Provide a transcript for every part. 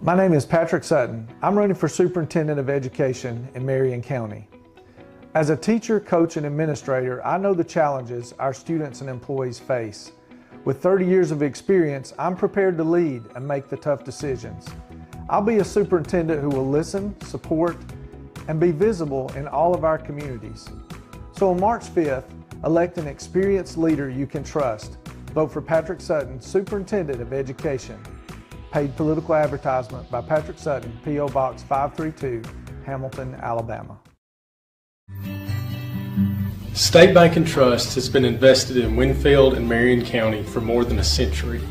My name is Patrick Sutton. I'm running for Superintendent of Education in Marion County. As a teacher, coach, and administrator, I know the challenges our students and employees face. With 30 years of experience, I'm prepared to lead and make the tough decisions. I'll be a superintendent who will listen, support, and be visible in all of our communities. So on March 5th, elect an experienced leader you can trust. Vote for Patrick Sutton, Superintendent of Education. Paid political advertisement by Patrick Sutton, P.O. Box 532, Hamilton, Alabama. State Bank and Trust has been invested in Winfield and Marion County for more than a century.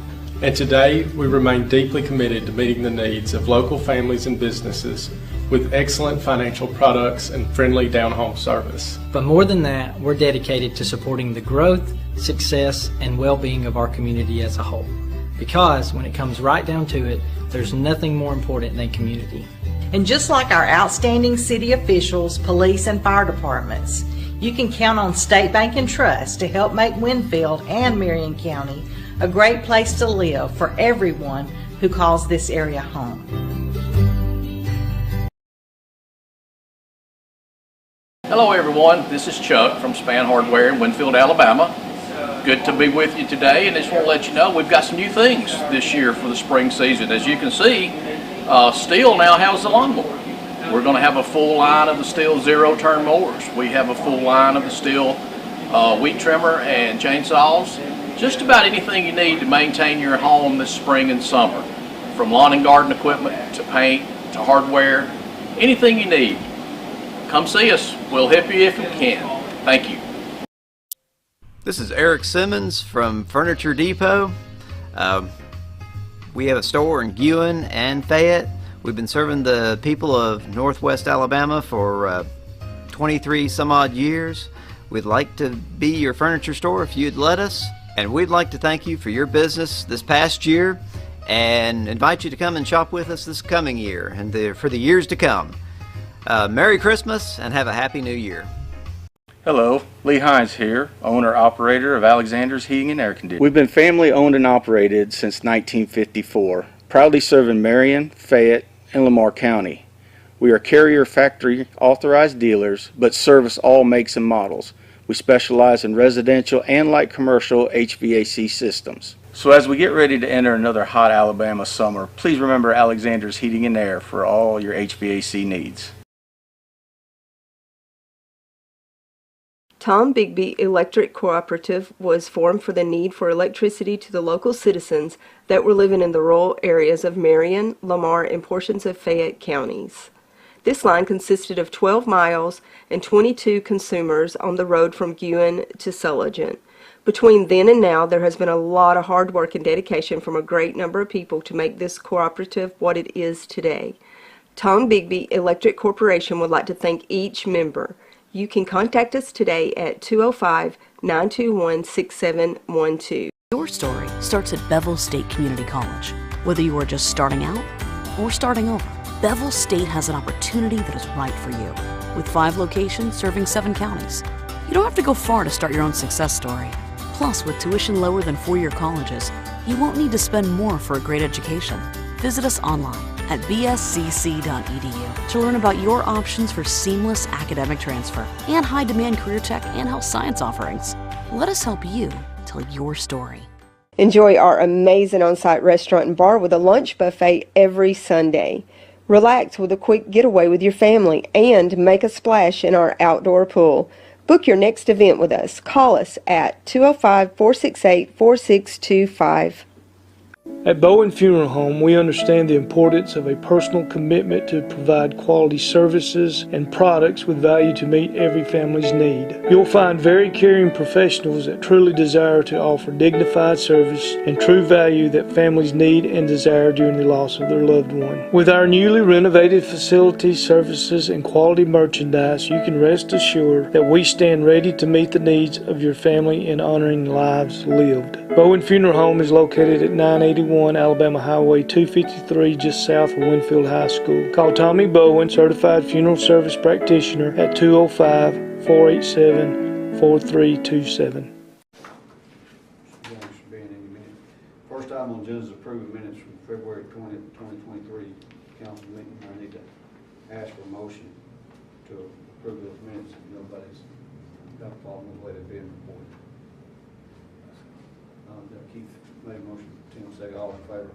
And today, we remain deeply committed to meeting the needs of local families and businesses with excellent financial products and friendly down-home service. But more than that, we're dedicated to supporting the growth, success, and well-being of our community as a whole. Because when it comes right down to it, there's nothing more important than community. And just like our outstanding city officials, police, and fire departments, you can count on State Bank and Trust to help make Winfield and Marion County a great place to live for everyone who calls this area home. Hello everyone, this is Chuck from Span Hardware in Winfield, Alabama. Good to be with you today, and I just want to let you know we've got some new things this year for the spring season. As you can see, Stihl now has the lawnmower. We're going to have a full line of the Stihl zero-turn mowers. We have a full line of the Stihl weed trimmer and chainsaws. Just about anything you need to maintain your home this spring and summer. From lawn and garden equipment to paint to hardware, anything you need. Come see us. We'll help you if we can. Thank you. This is Eric Simmons from Furniture Depot. We have a store in Guin and Fayette. We've been serving the people of Northwest Alabama for 23 some odd years. We'd like to be your furniture store if you'd let us. And we'd like to thank you for your business this past year and invite you to come and shop with us this coming year and for the years to come. Merry Christmas and have a Happy New Year. Hello, Lee Hines here, owner-operator of Alexander's Heating and Air Conditioning. We've been family owned and operated since 1954, proudly serving Marion, Fayette, and Lamar County. We are Carrier Factory authorized dealers, but service all makes and models. We specialize in residential and light commercial HVAC systems. So as we get ready to enter another hot Alabama summer, please remember Alexander's Heating and Air for all your HVAC needs. Tom Bigby Electric Cooperative was formed for the need for electricity to the local citizens that were living in the rural areas of Marion, Lamar, and portions of Fayette counties. This line consisted of 12 miles and 22 consumers on the road from Guin to Sulligent. Between then and now, there has been a lot of hard work and dedication from a great number of people to make this cooperative what it is today. Tom Bigby Electric Corporation would like to thank each member. You can contact us today at 205-921-6712. Your story starts at Bevel State Community College. Whether you are just starting out or starting over, Bevel State has an opportunity that is right for you. With 5 locations serving 7 counties, you don't have to go far to start your own success story. Plus, with tuition lower than 4-year colleges, you won't need to spend more for a great education. Visit us online at bscc.edu to learn about your options for seamless academic transfer and high-demand career tech and health science offerings. Let us help you tell your story. Enjoy our amazing on-site restaurant and bar with a lunch buffet every Sunday. Relax with a quick getaway with your family and make a splash in our outdoor pool. Book your next event with us. Call us at 205-468-4625. At Bowen Funeral Home, we understand the importance of a personal commitment to provide quality services and products with value to meet every family's need. You'll find very caring professionals that truly desire to offer dignified service and true value that families need and desire during the loss of their loved one. With our newly renovated facilities, services, and quality merchandise, you can rest assured that we stand ready to meet the needs of your family in honoring lives lived. Bowen Funeral Home is located at 981 Alabama Highway 253, just south of Winfield High School. Call Tommy Bowen, Certified Funeral Service Practitioner, at 205-487-4327. First item on the agenda is approving minutes from February 20th, 2023. council meeting, I need to ask for a motion to approve those minutes if nobody's got a problem with the way they're being reported. Keith made a motion, Tim second, all in favor.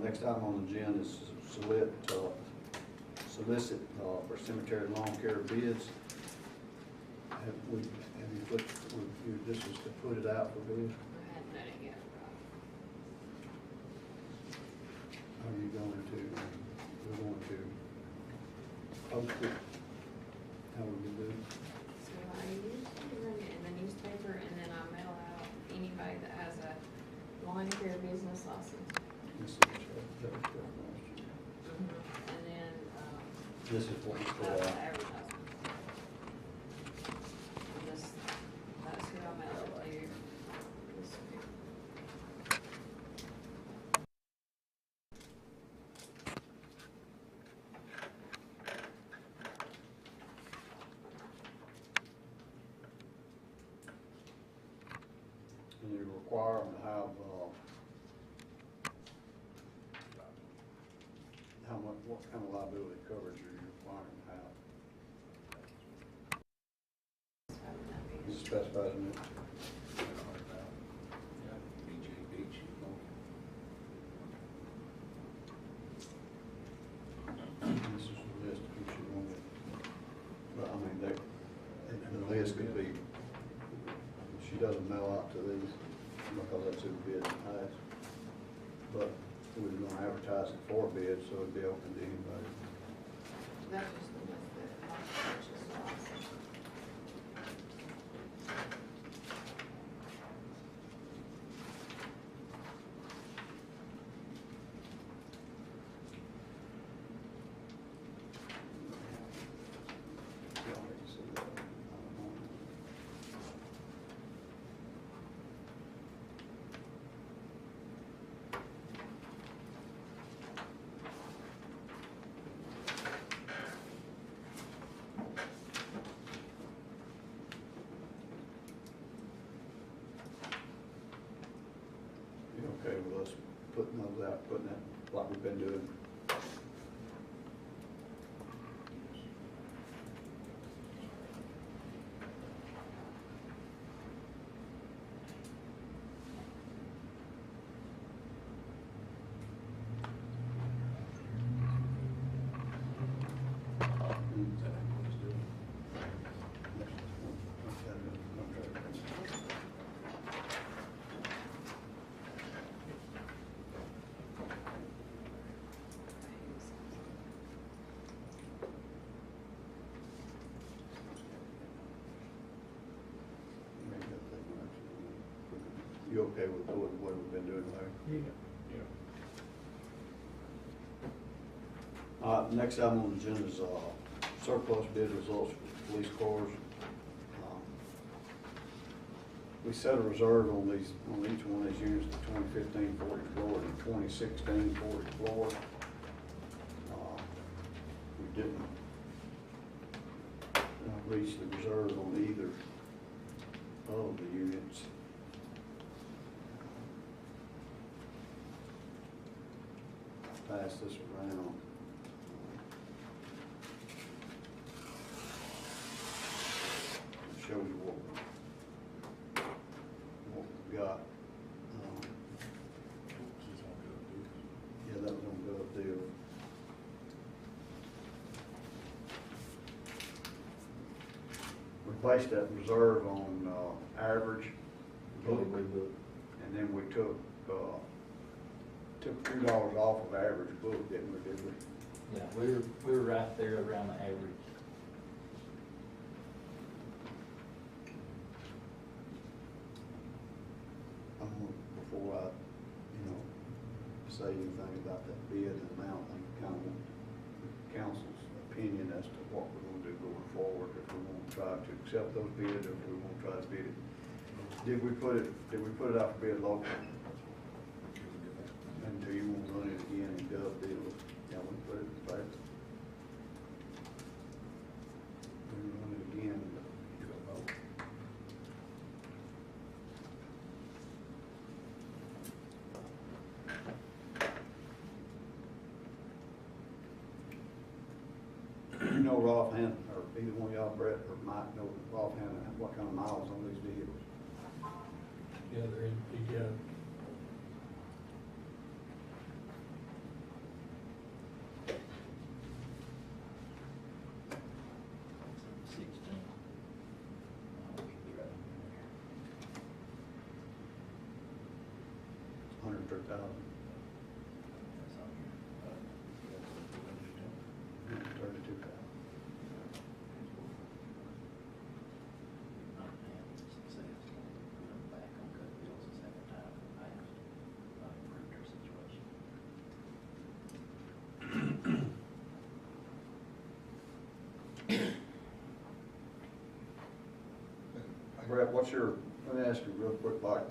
Next item on the agenda is solicit for cemetery lawn care bids. This is to put it out for bid? Are you going to, we're going to post it? How would we do it? So I usually run it in the newspaper, and then I mail out anybody that has a lawn care business license. This is And then, this is what we put that's the out. advertisement. And that's who I mail it to. This week. And you require them to have, what kind of liability coverage are you requiring to have? Is it specified in it? This is the list of who she wanted. But I mean, the list could be, she doesn't mail out to these because that's who bids the highest. But we're going to advertise it for bids, so it'd be open to anybody. That's just the list that I purchased last. Y'all need to see that. I don't know. You okay with us putting those out, putting that like we've been doing? You okay with what we've been doing, Larry? Yeah. Next item on the agenda is surplus bid results for police cars. We set a reserve on each one of these units, the 2015 Ford Explorer and 2016 Ford Explorer. We didn't reach the reserve on either of the units. Pass this around. Show you what we've got. Yeah, that was on Gov Deal. We based that reserve on average book, and then we took $2 off of average book, didn't we? Yeah, we were right there around the average. Before I, say anything about that bid and amount, I kind of want the council's opinion as to what we're going to do going forward, if we want to try to accept those bids, or if we want to try to bid it. Did we put it out for bid local? And do you want to run it again and Gov Deal? Yeah, we put it in paper. We run it again. know offhand, or either one of y'all, Brett or Mike, know offhand what kind of miles on these vehicles? Yeah, they're in the, 130,000. 32,000. Brett, let me ask you real quick, like,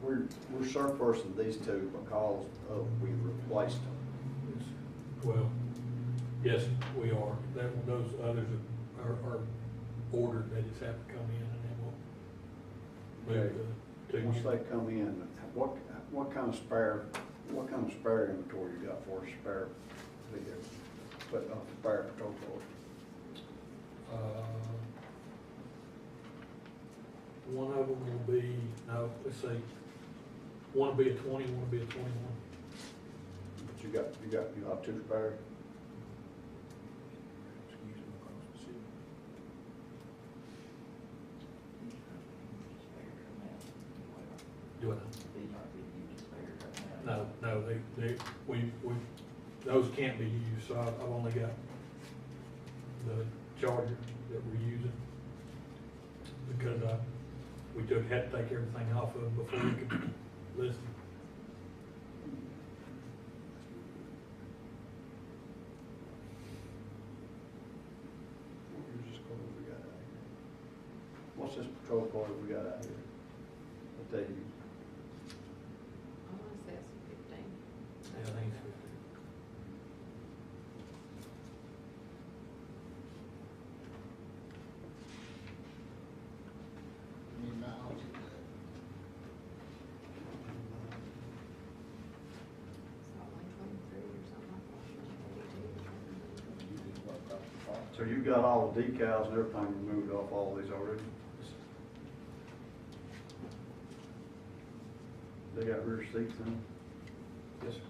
we're surplusing these two because we replaced them. well, yes, we are. Those others are ordered, they just have to come in and then we'll move the two. Once they come in, what kind of spare inventory you got for spare vehicles, but spare patrol cars? One of them will be, no, let's see, one will be a 20, one will be a 21. But you have two spare? Do it. No, those can't be used, so I've only got the Charger that we're using because we had to take everything off of them before we could list them. What's this patrol car that we got out here that they use? I want to say it's 15. Yeah, I think it's 15. So you got all the decals and everything removed off all these already? They got rear seats in them? Yes, sir.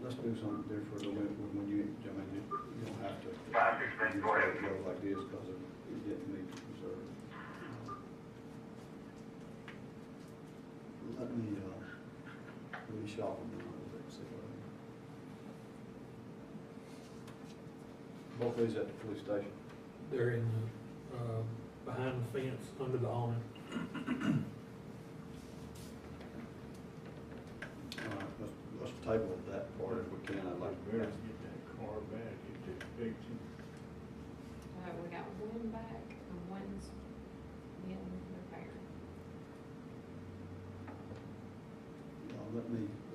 Let's do something different when you don't have to go like this because it didn't need to preserve. Let me shop them a little bit, see what both of these at the police station. They're in the, behind the fence, under the awning. All right, let's table that part if we can. I'd like to Better get that car back, get that picture. We got one back and one's in repair.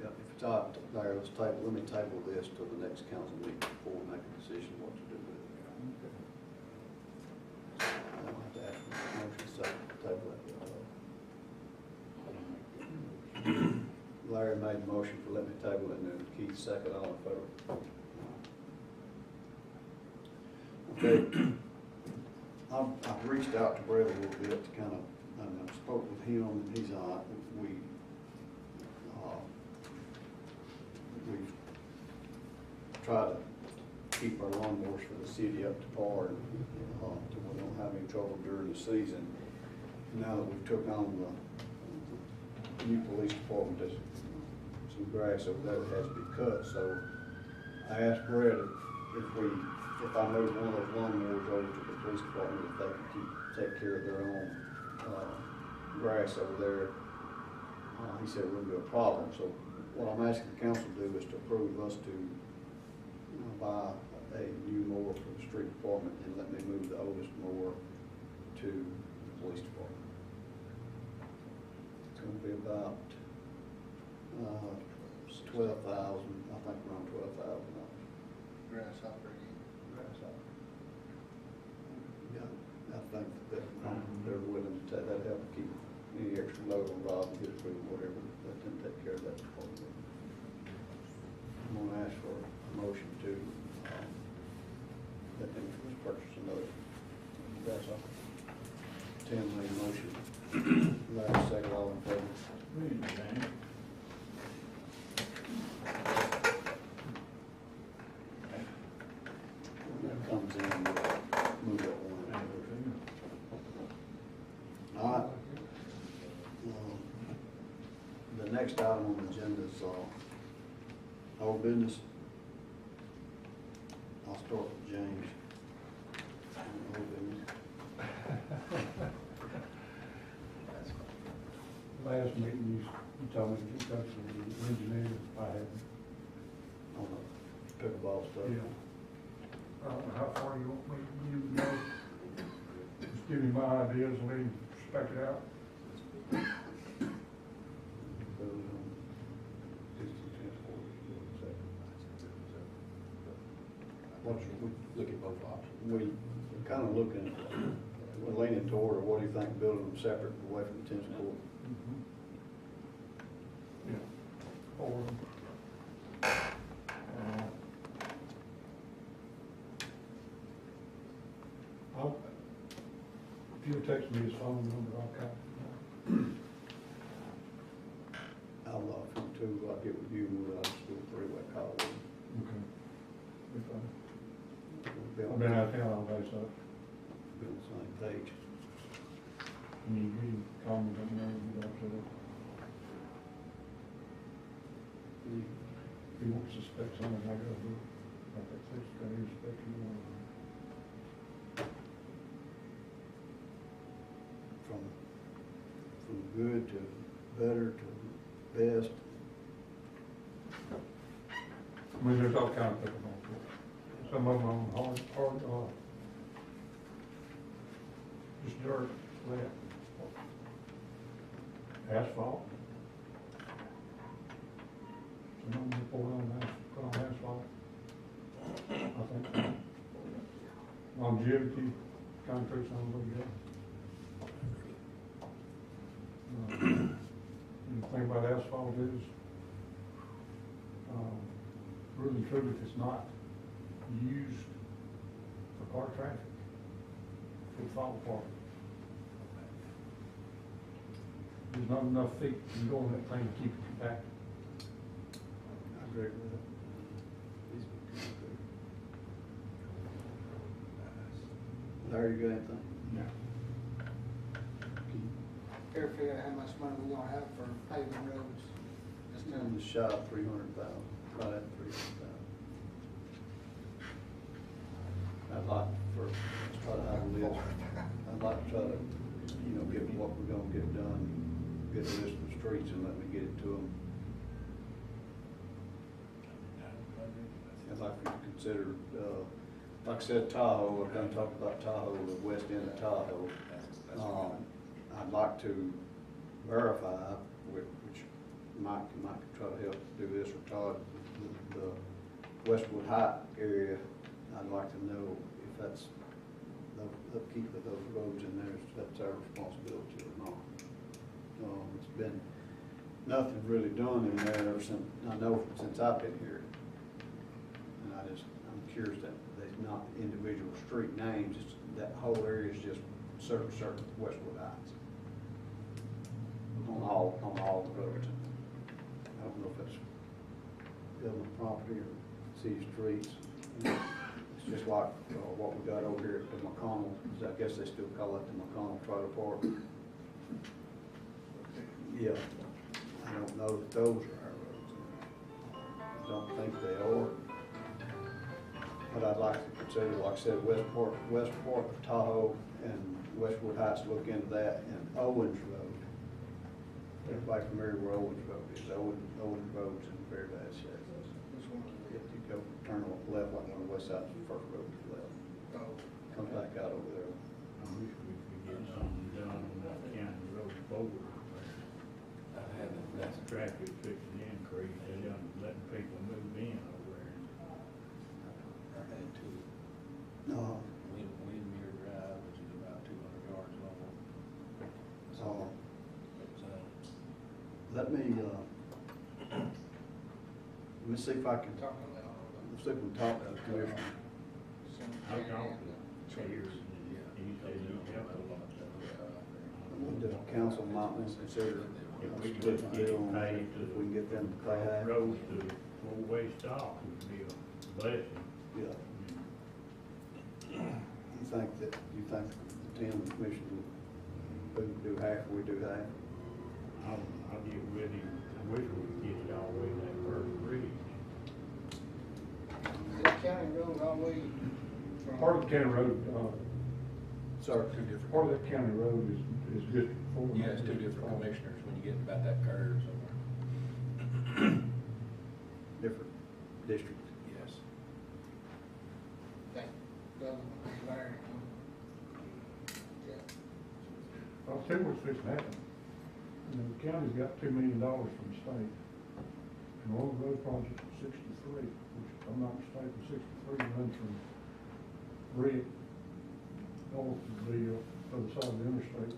If it's out there, let me table this till the next council meeting before we make a decision what to do with it. I don't have to ask for a motion, so table it. Larry made a motion for let me table it, and then Keith second, all in favor. Okay. I've reached out to Brett a little bit to kind of, I spoke with him, and he's we've tried to keep our lawnmowers for the city up to par, and so we don't have any trouble during the season. Now that we've took on the new police department, there's some grass over there that has to be cut. So I asked Brett if I moved one of those lawnmowers over to the police department, if they could take care of their own grass over there. he said it wouldn't be a problem. So what I'm asking the council to do is to approve us to buy a new mower for the street department and let me move the oldest mower to the police department. It's going to be about 12,000, I think around $12,000. Grasshopper. Grasshopper. Yeah, I think that they're willing to take that, help keep any extra load on Rob and get it through whatever, let them take care of that department. I'm going to ask for a motion to let them purchase another grasshopper. Tim made a motion. Larry second, all in favor. That comes in, we'll move that one. All right. The next item on the agenda is old business. I'll start with James. Old business. Last meeting, you told me to get in touch with the engineer. I haven't. On the pickleball stuff. Yeah. I don't know how far you want me to go. Just give me my ideas and let him spec it out. Look at both options. We're kind of looking, we're leaning toward, or what do you think, building them separate away from the tennis court? Yeah. Or, if you'll text me his phone number, I'll call. I'll love him too. I'll get with you and we'll just do a three-way call with him. Okay. Be fine. We'll I've been out of town all day, so. Be on the same page. You can call me, let me know when you get up to it. If you want to suspect something, I go do it. Like that first guy you suspect you want. From good to better to best. I mean, there's all kinds of people on it. Some of them on hard, just dirt, flat. Asphalt. Some of them put on asphalt. I think so. Longevity, concrete's on the good. And the thing about asphalt is, really and truly, if it's not used for car traffic, it will fall apart. There's not enough feet to go in that thing to keep it compacted. I agree with that. Larry, you got anything? No. Ever figure out how much money we're gonna have for paving roads? Just On the shop, 300,000, right at 300,000. I'd like for, let's try to have a list. I'd like to try to, get what we're gonna get done, get a list of the streets and let me get it to them. I'd like for you to consider, like I said, Tahoe, I've done talked about Tahoe, the west end of Tahoe. I'd like to verify, which Mike could try to help do this, or Todd, the Westwood Height area. I'd like to know if that's the upkeep of those roads in there, if that's our responsibility or not. It's been nothing really done in there ever since, I know since I've been here. And I'm curious that there's not individual street names, it's that whole area is just certain Westwood Heights. On all the roads. I don't know if it's government property or city streets. It's just like what we got over here at the McConnell, I guess they still call it the McConnell Trailer Park. Yeah, I don't know that those are our roads. I don't think they are. But I'd like to consider, like I said, Westport, Tahoe, and Westwood Heights, look into that, and Owens Road. back from area where Owens Road is. Owens Road's in very bad shape. If you go turn left like on the west side, the first road is left. Comes back out over there. I wish we could get something done on that county road forward. That's traffic fixing to increase, they're letting people move in over there. I had to. No. Windmere Drive, which is about 200 yards long. So, It's, let me see if I can talk, let's see if we can talk to the commissioner. I talked to Chairs, and he said he'd help a lot. The council might want to consider If we could splitting get the deal on that, paid if we can get them to pay half. road to four-way stop would be a blessing. Yeah. You think the 10 commission would do half, we do half? I'll get with him, I wish we could get it all the way to that first bridge. That county road all the way from. Part of the county road, Sir? part of that county road is District 4. Yeah, it's two different commissioners when you get about that curve somewhere. Different districts. Yes. That doesn't vary. Yeah. I'll tell you what's fixing to happen. You know, the county's got $2 million from the state. And all the road projects are 63, which if I'm not mistaken, 63 runs from Brick north of the other side of the interstate,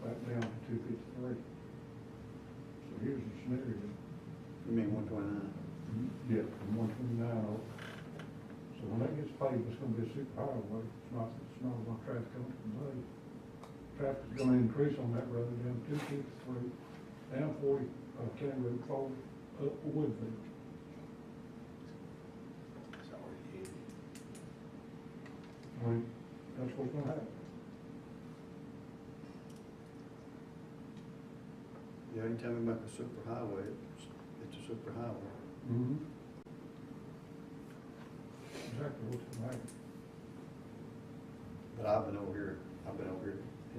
back down to 253. So here's the scenario. You mean 129? Yeah, from 129 over. So when that gets paved, it's gonna be a super highway. It's not a lot of traffic on it today. Traffic's gonna increase on that road down 253, down 40, County Road 40, up Winfield. It's already hit. I mean, that's what's gonna happen. Yeah, anytime we make a super highway, it's a super highway. Mm-hmm. Exactly what's gonna happen. But I've been over here at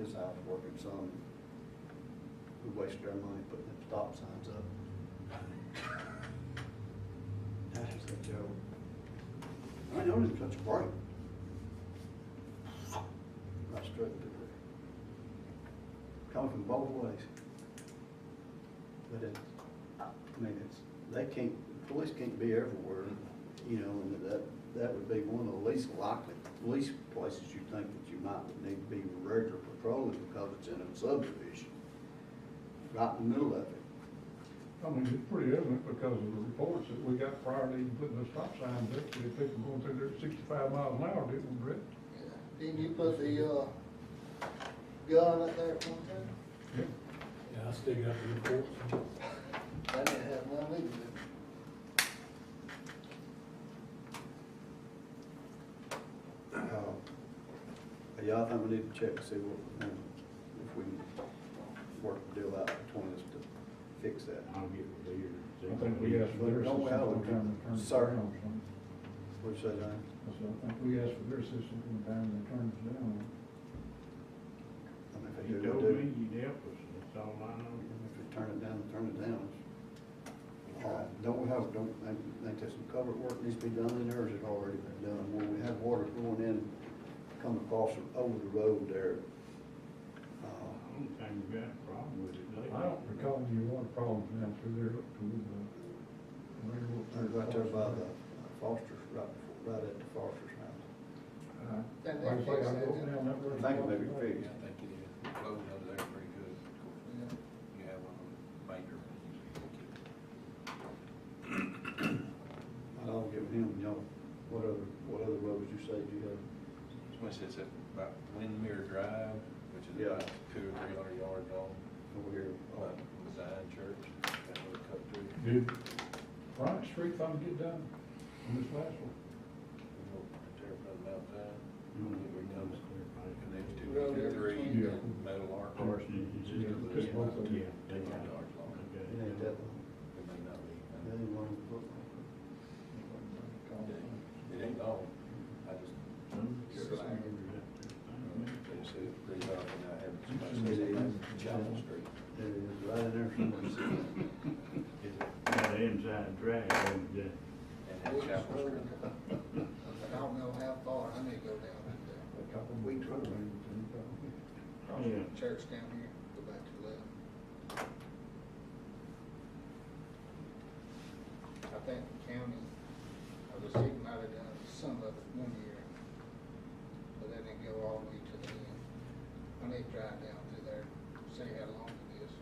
his house working some. We wasted our money putting them stop signs up. That is a joke. I know it's such a break. Not straight through there. Coming from both ways. But it, I mean, police can't be everywhere, you know, and that would be one of the least likely, least places you think that you might need to be regular patrolling because it's in a subdivision, right in the middle of it. I mean, it's pretty evident because of the reports that we got prior to even putting those stop signs up, we had people going through there at 65 miles an hour, didn't we, Brett? Yeah. Didn't you put the, gun up there at one time? Yeah. Yeah, I still got the reports. I didn't have none either. Yeah, I think we need to check to see what, if we can work the deal out between us to fix that. I'll get with you. I think we asked for their Don't we assistance have a- one time and turned it Sir? down. So What'd you say, Dan? I said, I think we asked for their assistance one time and they turned us down. I mean, if they You do, told they me do. you'd help us, that's all I know. If they turn it down, turn it down. Don't we have, think there's some cover work needs to be done in there, or is it already been done? Where we have water going in, coming across over the road there. I don't think we've got a problem with it. I don't recall any water problems down through there up to Right there by the Foster's, right at the Foster's house. Like I say, I go down that road. I think it may be fixed. Yeah, I think it is. Closing under there pretty good. Of course, you have one on Baker. I'll give him, what other roads you say you have? Which is at about Windmere Drive, which is Yeah. about 200 or 300 yards long. Over here. Zion Church, that would cut through. Did Bryant Street finally get done on this last one? Tear from Mount Zion. Mm-hmm. Here it comes, connects to Road there 53, between- Metal Arc. Yeah, just both of them. Yeah, 200 yards long. It ain't that long. It may not be. It ain't long. It ain't long. I just. They said it's pretty hard when I have somebody say Chapel Street. There it is, right in there somewhere. Got an inside track over there. I don't know how far, I may go down A couple of weeks ago. Yeah. church down here, go back to the left. I think the county, or the city might have done some of it one year, but they didn't go all the way to the end. I may drive down through there, see how long it is.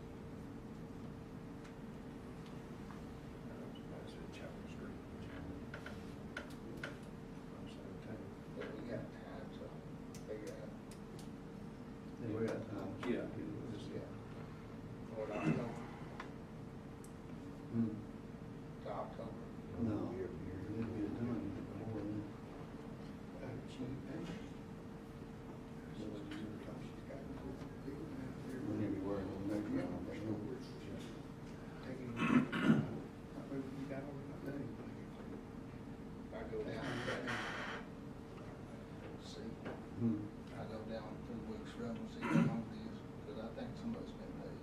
But we got time to figure out. Yeah, we got time. Yeah. For October, Hmm. to October. No, it'll be done before then. We need to be working on next round. I go down, see, Hmm. I go down 3 weeks road and see how long it is, because I think somebody's been paid.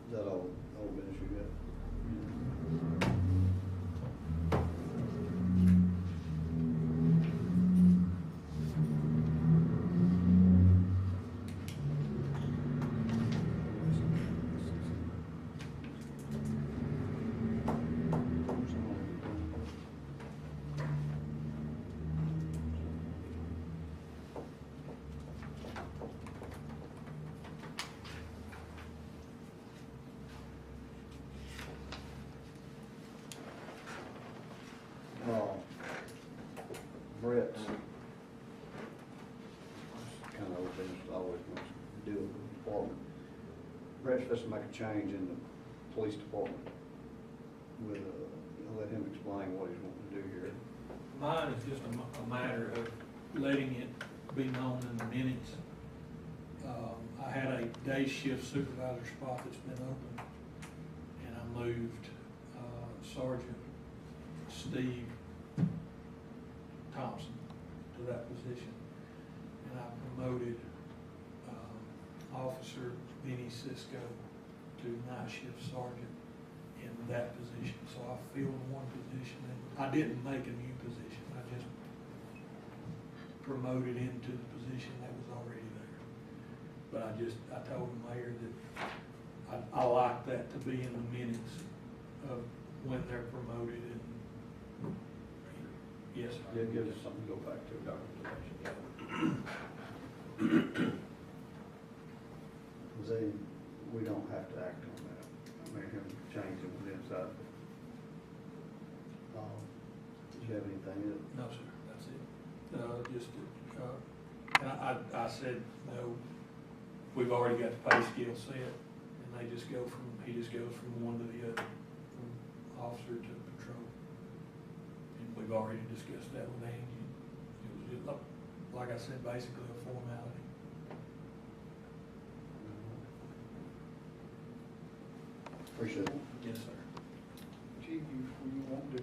Is that all business you got? Brett's kind of old business, always wants to deal with the department. Brett's supposed to make a change in the police department. With, I'll let him explain what he's wanting to do here. Mine is just a matter of letting it be known in the minutes. I had a day shift supervisor spot that's been open, and I moved Sergeant Steve Thompson to that position, and I promoted Officer Benny Cisco to night shift sergeant in that position. So I filled one position, and I didn't make a new position. I just promoted into the position that was already there. But I told the mayor that I like that to be in the minutes of when they're promoted. And yes, sir. It gives us something to go back to, documentation. We don't have to act on that. I mean, him changing the inside. Did you have anything? No, sir, that's it. And I said, no, we've already got the pay scale set, and he just goes from one to the other, from officer to patrol. And we've already discussed that with Angie. It was just, like I said, basically a formality. Appreciate it. Yes, sir. Chief, you want to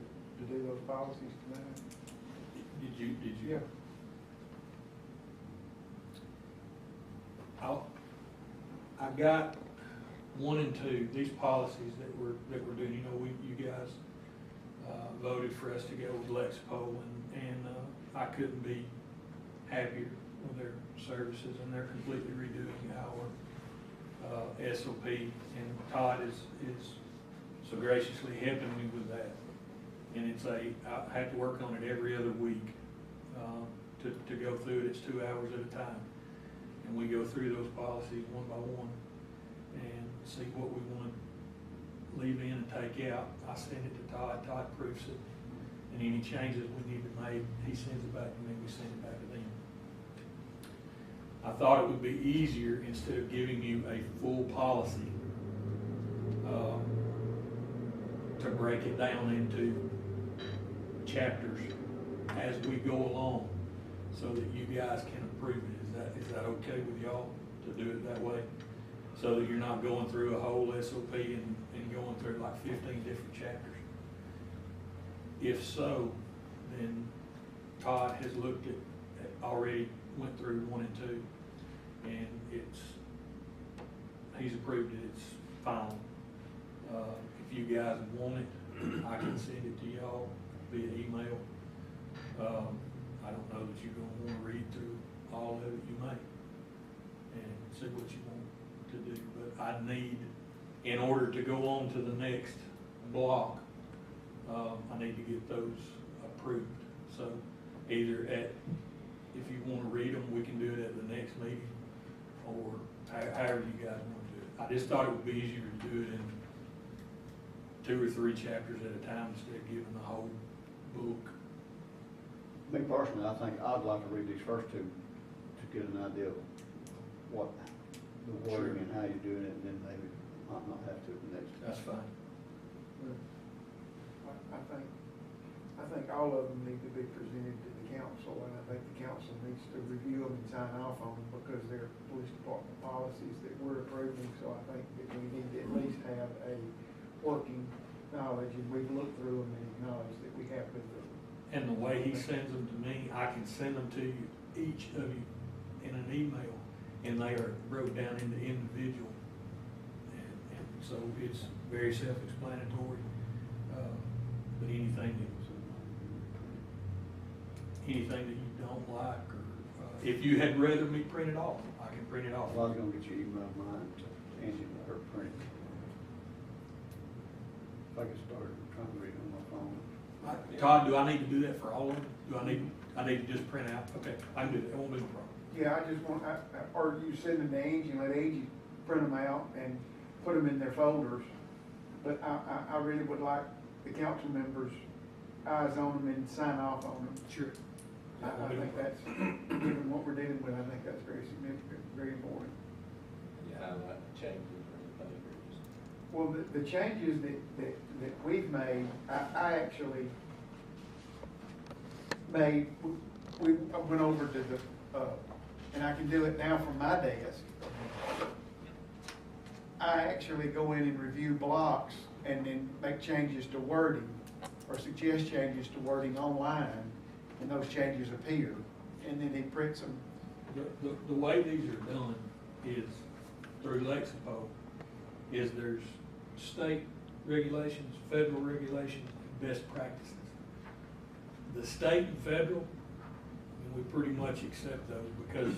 do those policies tonight? Did you? Yeah. I got 1 and 2, these policies that we're doing. You know, you guys voted for us to go with Lexipol, and I couldn't be happier with their services, and they're completely redoing our SOP, and Todd is so graciously helping me with that. And I have to work on it every other week to go through it. It's 2 hours at a time. And we go through those policies one by one and see what we want to leave in and take out. I send it to Todd. Todd proofs it. And any changes we need to make, he sends it back to me. We send it back to them. I thought it would be easier, instead of giving you a full policy, to break it down into chapters as we go along, so that you guys can approve it. Is that okay with y'all to do it that way? So that you're not going through a whole SOP and going through like 15 different chapters. If so, then Todd has looked at already went through 1 and 2, and he's approved it, it's final. If you guys want it, I can send it to y'all via email. I don't know that you're gonna wanna read through all of it, you may, and see what you want to do, but I need, in order to go on to the next block, I need to get those approved. So either if you want to read them, we can do it at the next meeting, or however you guys want to do it. I just thought it would be easier to do it in 2 or 3 chapters at a time instead of giving the whole book. Me personally, I think I'd like to read these first 2 to get an idea of what the wording and how you're doing it, and then maybe might not have to the next. That's fine. I think all of them need to be presented to the council, and I think the council needs to review them and sign off on them because they're police department policies that we're approving. So I think that we need to at least have a working knowledge, and we've looked through them and acknowledged that we have been through them. And the way he sends them to me, I can send them to you, each of you, in an email, and they are broke down into individual. And so it's very self-explanatory. But anything that you don't like, or if you had rather me print it off, I can print it off. Well, I was gonna get you email mine to Angie and her print. If I could start trying to read it on my phone. Todd, do I need to do that for all of them? Do I need to just print out? Okay, I can do that. It won't be a problem. Yeah, I just want, or you send them to Angie and let Angie print them out and put them in their folders. But I really would like the council members' eyes on them and sign off on them. Sure. I think that's, given what we're dealing with, I think that's very significant, very important. You highlight the changes or anything, or just? Well, the changes that we've made, I actually made, we went over to the, and I can do it now from my desk. I actually go in and review blocks and then make changes to wording or suggest changes to wording online, and those changes appear, and then he prints them. The way these are done is through Lexipol, is there's state regulations, federal regulations, and best practices. The state and federal, and we pretty much accept those because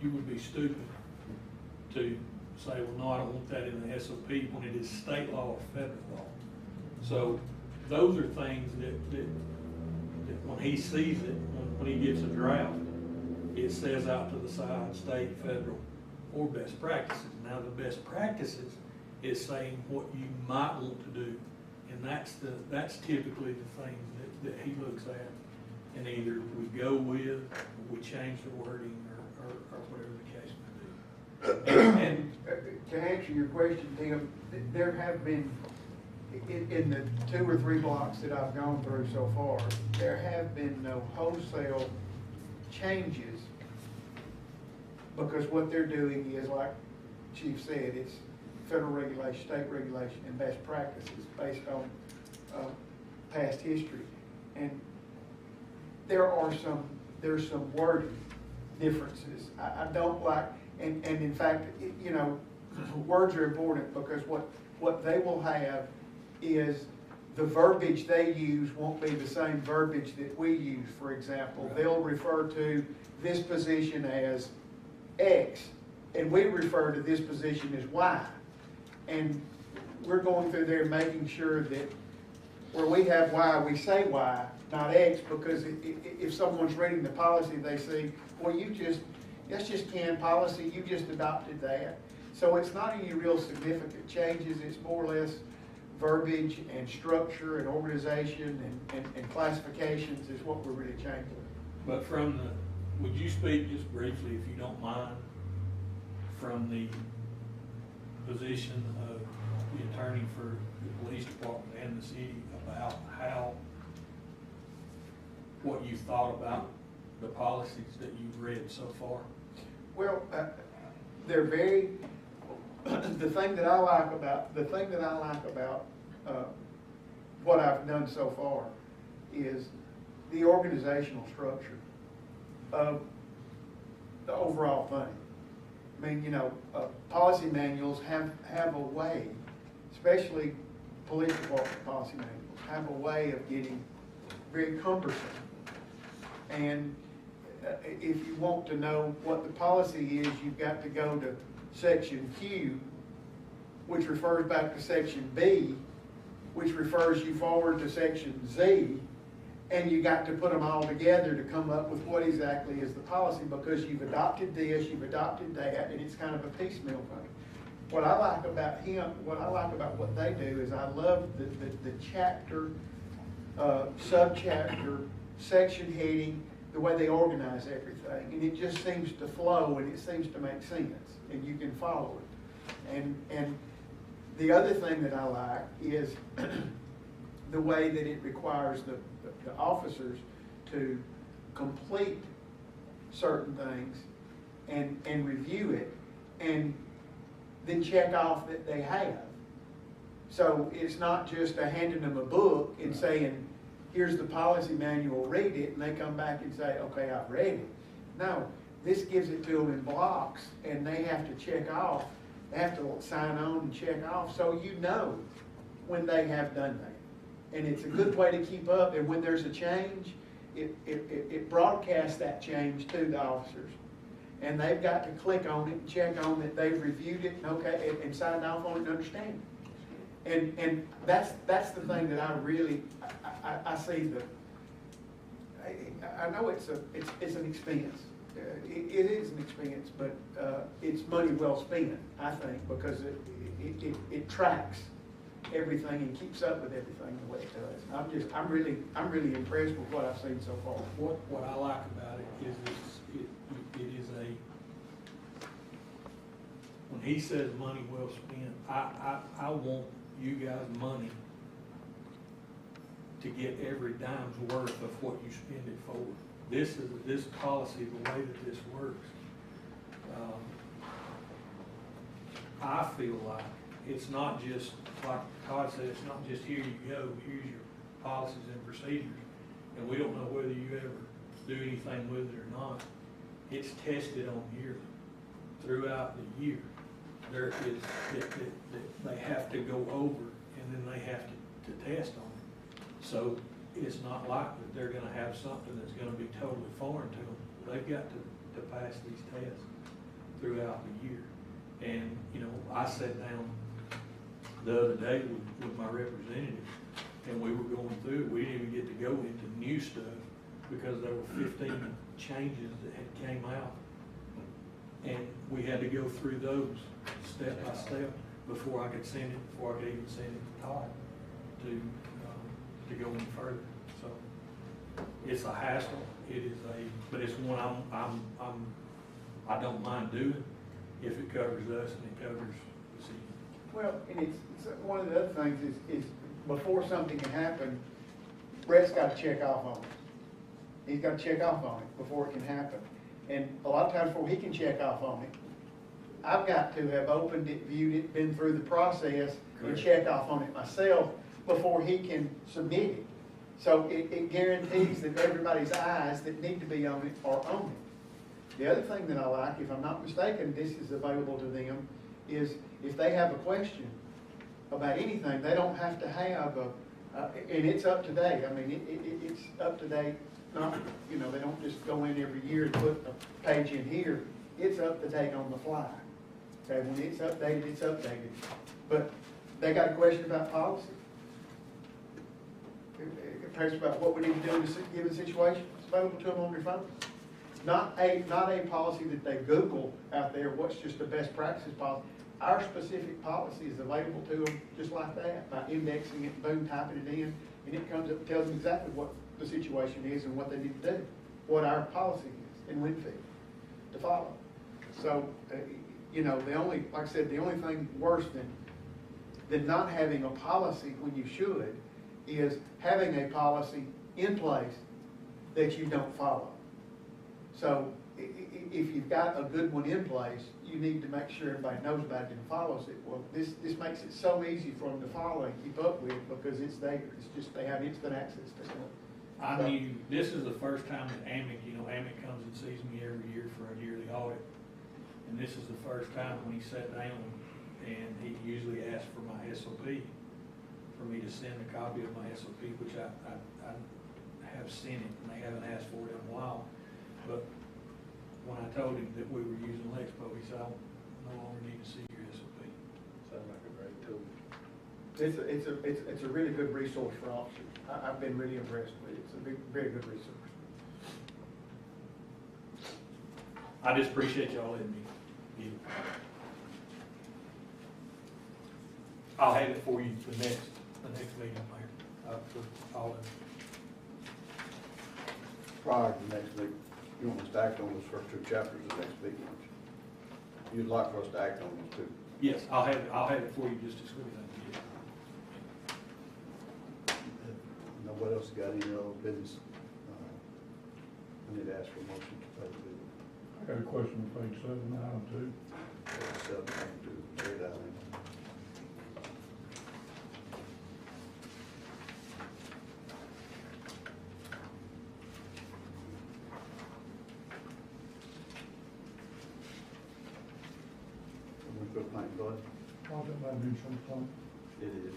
you would be stupid to say, well, no, I don't want that in the SOP when it is state law or federal law. So those are things that when he sees it, when he gets a draft, it says out to the side, state, federal, or best practices. Now the best practices is saying what you might want to do, and that's typically the things that he looks at, and either we go with, or we change the wording, or whatever the case may be. And to answer your question, Tim, there have been, in the 2 or 3 blocks that I've gone through so far, there have been no wholesale changes, because what they're doing is, like Chief said, it's federal regulation, state regulation, and best practices based on past history. And there's some wording differences. I don't like, and in fact, you know, words are important, because what they will have is the verbiage they use won't be the same verbiage that we use. For example, right, they'll refer to this position as X, and we refer to this position as Y. And we're going through there making sure that where we have Y, we say Y, not X, because if someone's reading the policy, they see, well, that's just canned policy, you just adopted that. So it's not any real significant changes, it's more or less verbiage and structure and organization and classifications is what we're really changing. But would you speak just briefly, if you don't mind, from the position of the attorney for the police department and the city about what you thought about the policies that you've read so far? Well, they're very, the thing that I like about what I've done so far is the organizational structure of the overall thing. I mean, you know, policy manuals have a way, especially police department policy manuals, have a way of getting very cumbersome. And if you want to know what the policy is, you've got to go to section Q, which refers back to section B, which refers you forward to section Z, and you got to put them all together to come up with what exactly is the policy, because you've adopted this, you've adopted that, and it's kind of a piecemeal thing. What I like about what they do is I love the chapter, subchapter, section heading, the way they organize everything, and it just seems to flow and it seems to make sense, and you can follow it. And the other thing that I like is the way that it requires the officers to complete certain things and review it and then check off that they have. So it's not just handing them a book and saying, here's the policy manual, read it, and they come back and say, okay, I've read it. No, this gives it to them in blocks, and they have to check off. They have to sign on and check off, so you know when they have done that. And it's a good way to keep up, and when there's a change, it broadcasts that change to the officers. And they've got to click on it and check on that they've reviewed it and okay, and signed off on it and understand it. And that's the thing that I really I see I know it's an expense. It is an expense, but it's money well spent, I think, because it tracks everything and keeps up with everything the way it does. I'm really impressed with what I've seen so far. What I like about it is it is when he says money well spent, I want you guys money to get every dime's worth of what you spend it for. This policy, the way that this works, I feel like it's not just, like Todd said, it's not just here you go, here's your policies and procedures, and we don't know whether you ever do anything with it or not. It's tested on yearly, throughout the year. There is, that they have to go over, and then they have to test on it. So it's not likely they're gonna have something that's gonna be totally foreign to them. They've got to pass these tests throughout the year. And, you know, I sat down the other day with my representative, and we were going through it. We didn't even get to go into new stuff because there were 15 changes that had came out. And we had to go through those step by step before I could send it, before I could even send it to Todd to go any further. So it's a hassle. It is but it's one I don't mind doing if it covers us and it covers the city. Well, and it's one of the other things is before something can happen, Brett's got to check off on it. He's got to check off on it before it can happen. And a lot of times before he can check off on it, I've got to have opened it, viewed it, been through the process, and check off on it myself before he can submit it. So it guarantees that everybody's eyes that need to be on it are on it. The other thing that I like, if I'm not mistaken, this is available to them, is if they have a question about anything, they don't have to have and it's up to date. I mean, it's up to date. Not, you know, they don't just go in every year and put a page in here. It's up to date on the fly. Okay, when it's updated, it's updated. But they got a question about policy. A question about what we need to do in a given situation. It's available to them on their phone. Not a policy that they Google out there. What's just the best practices policy? Our specific policy is available to them just like that by indexing it, boom, typing it in, and it comes up, tells them exactly what the situation is and what they need to do, what our policy is in Winfield to follow. So, you know, like I said, the only thing worse than not having a policy when you should is having a policy in place that you don't follow. So if you've got a good one in place, you need to make sure everybody knows about it and follows it. Well, this makes it so easy for them to follow and keep up with because it's there. It's just they have instant access to it. I knew this is the first time that AMIC, you know, AMIC comes and sees me every year for a yearly audit. And this is the first time when he sat down, and he usually asks for my SOP, for me to send a copy of my SOP, which I have sent it, and they haven't asked for it in a while. But when I told him that we were using Lexpo, he said, I no longer need to see your SOP. Sounds like a great tool. It's a really good resource for officers. I've been really impressed with it. It's a very good resource. I just appreciate y'all letting me get it. I'll have it for you the next meeting, Mayor, for all of it. Prior to the next week, you want us to act on those first two chapters of the next week, don't you? You'd like for us to act on them too. Yes, I'll have it for you just as quick as I can get it. Nobody else got any other business? I need to ask for a motion to pay the bill. I got a question on page 7, item 2. Say that in. Winfield Paint Bud? Why is that not an insurance claim? It is.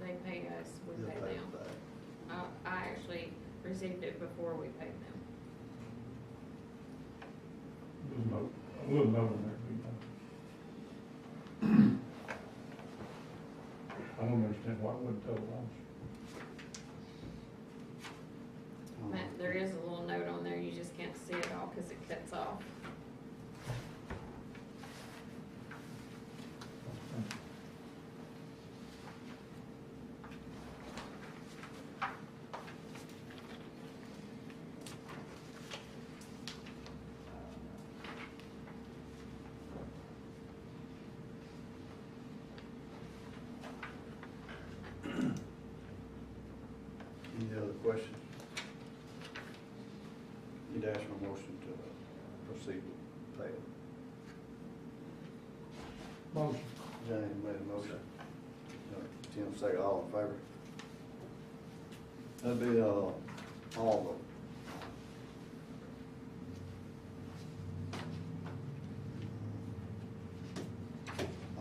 They pay us, we They'll pay pay them. us back. I actually received it before we paid them. A little note on there. I don't understand why it wouldn't tell loss. Matt, there is a little note on there, you just can't see it all because it cuts off. Any other questions? Need to ask for a motion to proceed with pay. Motion. Jane made a motion. Tim second, all in favor? That'd be, all of them.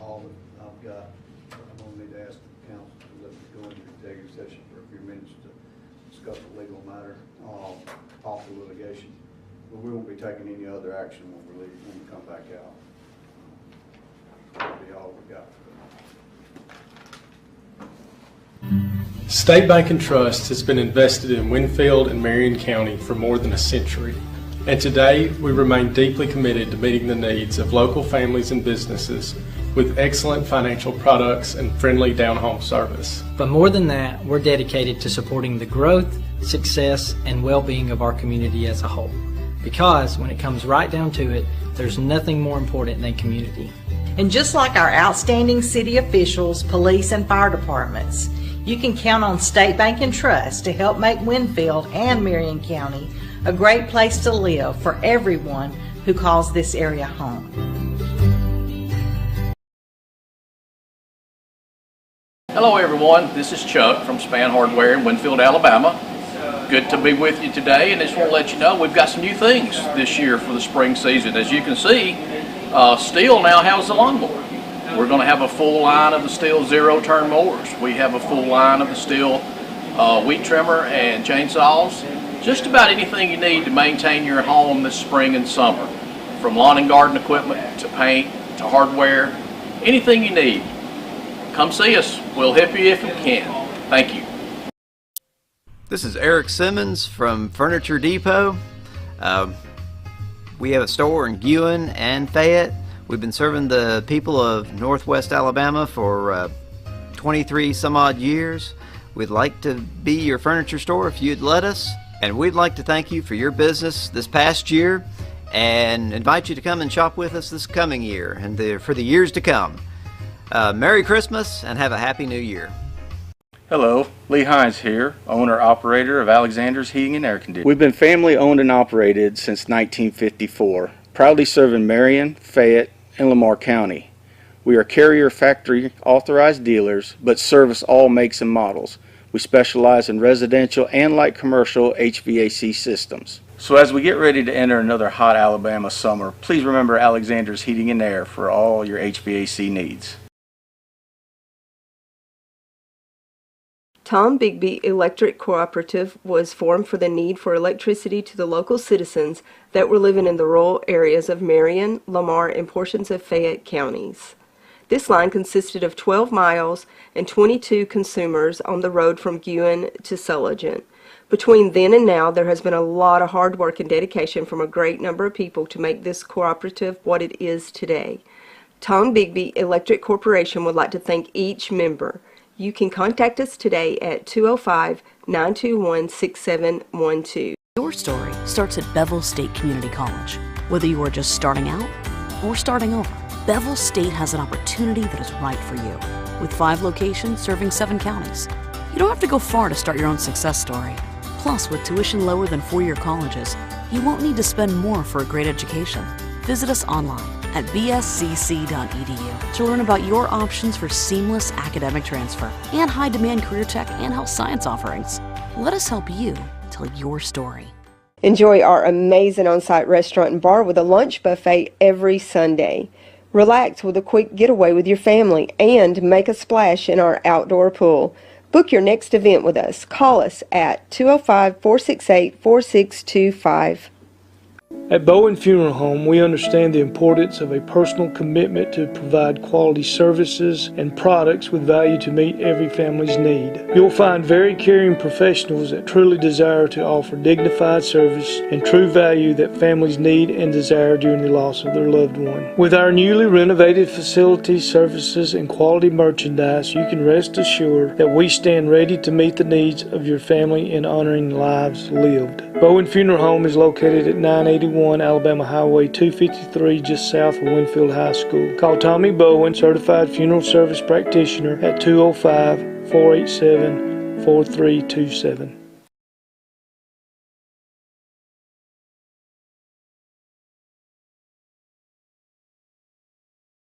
All that I've got, I'm gonna need to ask the council to let me go into executive session for a few minutes to discuss a legal matter, possible litigation. But we won't be taking any other action when we leave, when we come back out. That'll be all we got. State Bank and Trust has been invested in Winfield and Marion County for more than a century. And today, we remain deeply committed to meeting the needs of local families and businesses with excellent financial products and friendly down-home service. But more than that, we're dedicated to supporting the growth, success, and well-being of our community as a whole. Because when it comes right down to it, there's nothing more important than community. And just like our outstanding city officials, police, and fire departments, you can count on State Bank and Trust to help make Winfield and Marion County a great place to live for everyone who calls this area home. Hello everyone, this is Chuck from Span Hardware in Winfield, Alabama. Good to be with you today, and I just want to let you know we've got some new things this year for the spring season. As you can see, Stihl now has the lawnmower. We're going to have a full line of the Stihl zero-turn mowers. We have a full line of the Stihl weed trimmer and chainsaws. Just about anything you need to maintain your home this spring and summer. From lawn and garden equipment to paint to hardware, anything you need. Come see us. We'll help you if we can. Thank you. This is Eric Simmons from Furniture Depot. We have a store in Guin and Fayette. We've been serving the people of Northwest Alabama for 23 some odd years. We'd like to be your furniture store if you'd let us. And we'd like to thank you for your business this past year and invite you to come and shop with us this coming year and for the years to come. Merry Christmas and have a Happy New Year. Hello, Lee Hines here, owner-operator of Alexander's Heating and Air Conditioning. We've been family-owned and operated since 1954, proudly serving Marion, Fayette, and Lamar County. We are Carrier Factory authorized dealers, but service all makes and models. We specialize in residential and light commercial HVAC systems. So as we get ready to enter another hot Alabama summer, please remember Alexander's Heating and Air for all your HVAC needs. Tom Bigby Electric Cooperative was formed for the need for electricity to the local citizens that were living in the rural areas of Marion, Lamar, and portions of Fayette counties. This line consisted of 12 miles and 22 consumers on the road from Guin to Sulligent. Between then and now, there has been a lot of hard work and dedication from a great number of people to make this cooperative what it is today. Tom Bigby Electric Corporation would like to thank each member. You can contact us today at 205-921-6712. Your story starts at Bevel State Community College. Whether you are just starting out or starting over, Bevel State has an opportunity that is right for you. With 5 locations serving 7 counties, you don't have to go far to start your own success story. Plus, with tuition lower than 4-year colleges, you won't need to spend more for a great education. Visit us online at bscc.edu to learn about your options for seamless academic transfer and high-demand career tech and health science offerings. Let us help you tell your story. Enjoy our amazing on-site restaurant and bar with a lunch buffet every Sunday. Relax with a quick getaway with your family and make a splash in our outdoor pool. Book your next event with us. Call us at 205-468-4625. At Bowen Funeral Home, we understand the importance of a personal commitment to provide quality services and products with value to meet every family's need. You'll find very caring professionals that truly desire to offer dignified service and true value that families need and desire during the loss of their loved one. With our newly renovated facilities, services, and quality merchandise, you can rest assured that we stand ready to meet the needs of your family in honoring lives lived. Bowen Funeral Home is located at 981 Alabama Highway 253, just south of Winfield High School. Call Tommy Bowen, Certified Funeral Service Practitioner, at 205-487-4327.